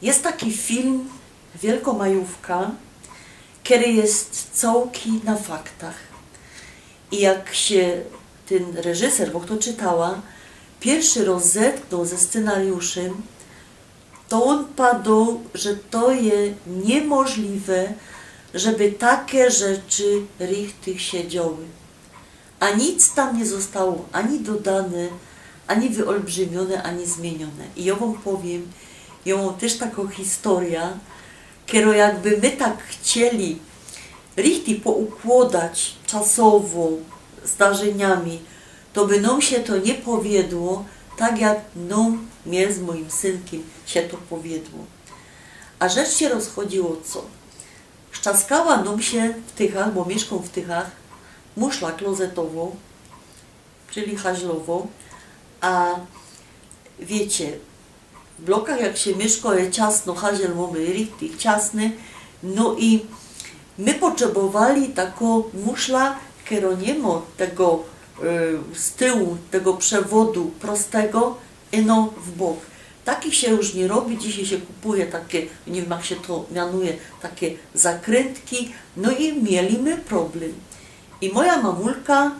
Jest taki film Wielkomajówka, który jest całki na faktach. I jak się ten reżyser, bo to czytała, pierwszy raz zetknął ze scenariuszem, to on padł, że to jest niemożliwe, żeby takie rzeczy richtig się działy. A nic tam nie zostało ani dodane, ani wyolbrzymione, ani zmienione. I ja wam powiem, ja mam też taką historię, którą jakby my tak chcieli richtig poukładać czasowo zdarzeniami, to by nam się to nie powiedziło, tak jak nam, mnie z moim synkiem się to powiedziło. A rzecz się rozchodziło co? Szczaskała nam się w Tychach, bo mieszkam w Tychach, muszla klozetową, czyli haźlową, a wiecie, w blokach jak się mieszka jest ciasno, haziel mamy richtig ciasny, no i my potrzebowali taką muszla, która nie ma tego z tyłu, tego przewodu prostego, ino w bok. Takich się już nie robi, dzisiaj się kupuje takie, nie wiem jak się to mianuje, takie zakrętki, no i mieliśmy problem. I moja mamulka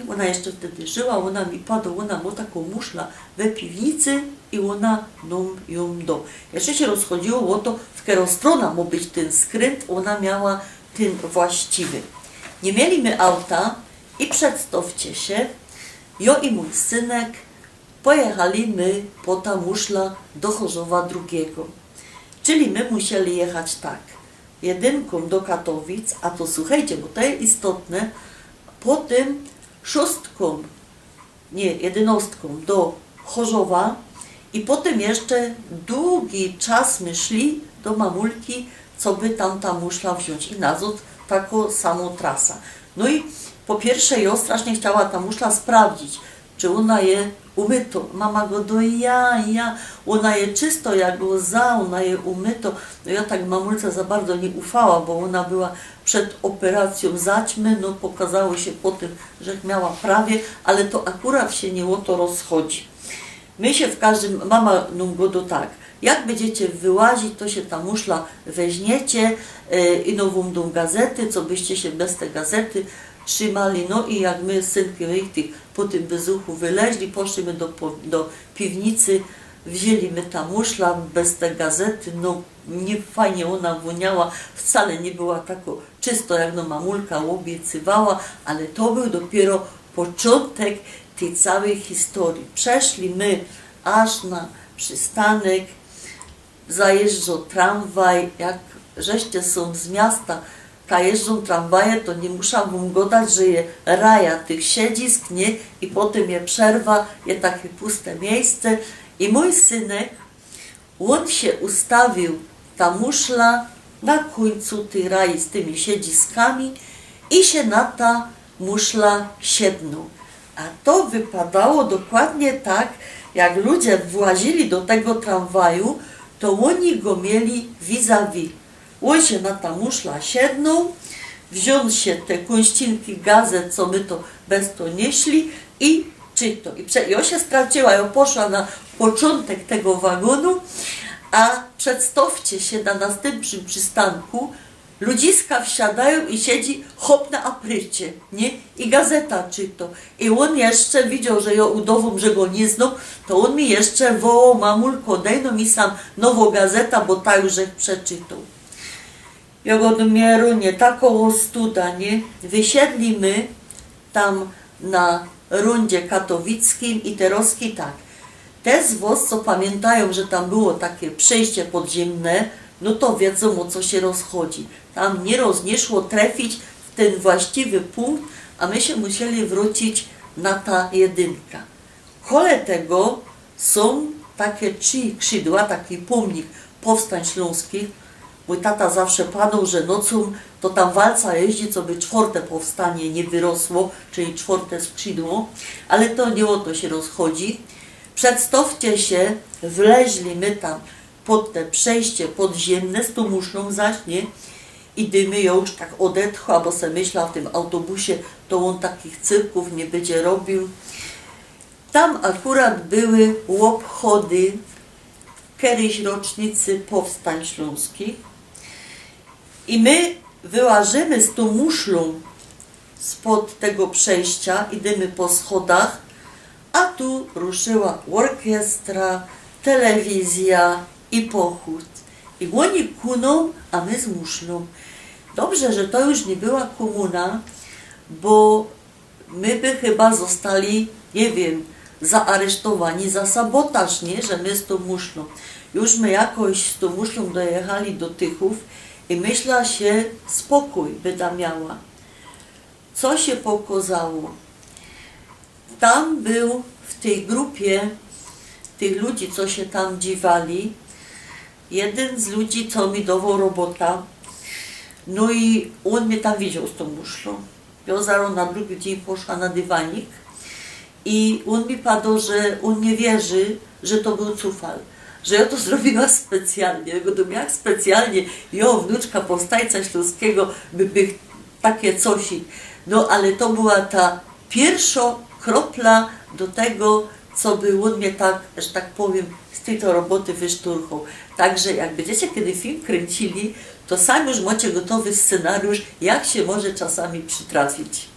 ona jeszcze wtedy żyła, ona mi padła, ona ma taką muszlę we piwnicy i ona nam ją do. Jeszcze się rozchodziło o to, w którą stronę ma być ten skręt, ona miała ten właściwy. Nie mieliśmy auta i przedstawcie się, ja i mój synek pojechaliśmy po ta muszla do Chorzowa drugiego. Czyli my musieli jechać tak, jedynką do Katowic, a to słuchajcie, bo to jest istotne, potem szóstką, nie, jedenastką do Chorzowa i potem jeszcze długi czas my szli do mamulki, co by tam ta muszla wziąć i nazot taką samą trasę. No i po pierwsze ja strasznie chciała ta muszla sprawdzić, czy ona je umyto. Mama go do ja, ona je czysto jak łza, ona je umyto. No ja tak mamulce za bardzo nie ufała, bo ona była przed operacją zaćmy, no pokazało się po tym, że miała prawie, ale to akurat się nie o to rozchodzi. My się w każdym, mama nam go do tak, jak będziecie wyłazić, to się ta muszla weźmiecie i nową tą gazety, co byście się bez tej gazety trzymali, no i jak my z synkiem po tym bezuchu wyleźli, poszliśmy do piwnicy, wzięliśmy ta muszla bez tej gazety, no nie fajnie ona woniała, wcale nie była tak czysto, jak no mamulka obiecywała, ale to był dopiero początek tej całej historii. Przeszli my aż na przystanek, zajeżdżał tramwaj, jak żeście są z miasta, jeżdżą tramwaje, to nie muszę wam gadać, że je raja tych siedzisk, nie? I potem je przerwa, je takie puste miejsce. I mój synek, on się ustawił, ta muszla, na końcu tej rai z tymi siedziskami i się na ta muszla siednął. A to wypadało dokładnie tak, jak ludzie włazili do tego tramwaju, to oni go mieli vis-a-vis. On się na ta muszla siednął, wziął się te końścinki gazet, co my to bez to nieśli i czyto. I on się straciła, ja poszła na początek tego wagonu, a przedstawcie się na następnym przystanku, ludziska wsiadają i siedzi hop na aprycie, nie? I gazeta czyto. I on jeszcze widział, że ja udową, że go nie znał, to on mi jeszcze wołał, mamulko, daj no mi sam nową gazeta, bo ta już przeczytał. Jogodomieru, nie taką ostuda, nie? Wysiedlimy tam na rundzie katowickim i terowski tak. Te z was, co pamiętają, że tam było takie przejście podziemne, no to wiedzą, o co się rozchodzi. Tam nie szło trafić w ten właściwy punkt, a my się musieli wrócić na ta jedynka. Kole tego są takie 3 skrzydła, taki pomnik powstań śląskich. Mój tata zawsze padał, że nocą to tam walca jeździ, co by 4. powstanie nie wyrosło, czyli 4. skrzydło, ale to nie o to się rozchodzi. Przedstawcie się, wleźli my tam pod te przejście podziemne z tą muszlą zaś, nie? I dymy ją już tak odetchła, bo se myślał w tym autobusie, to on takich cyrków nie będzie robił. Tam akurat były obchody kiedyś rocznicy powstań śląskich i my wyłażymy z tą muszlą spod tego przejścia, idziemy po schodach, a tu ruszyła orkiestra, telewizja i pochód. I oni kuną, a my z muszlą. Dobrze, że to już nie była komuna, bo my by chyba zostali, nie wiem, zaaresztowani za sabotaż, nie? Że my z tą muszlą. Już my jakoś z tą muszlą dojechali do Tychów i myśla się spokój by tam miała. Co się pokazało? Tam był w tej grupie tych ludzi, co się tam dziwali, jeden z ludzi, co mi dawał robota, no i on mnie tam widział z tą muszlą. Ja zaraz na drugi dzień poszła na dywanik i on mi padł, że on nie wierzy, że to był cufal, że ja to zrobiła specjalnie. Ja go to jak specjalnie, wnuczka powstańca śląskiego, by takie coś. No ale to była ta pierwsza kropla do tego, co by on mnie tak, że tak powiem, z tej to roboty wyszturchał. Także jak będziecie kiedy film kręcili, to sami już macie gotowy scenariusz, jak się może czasami przytrafić.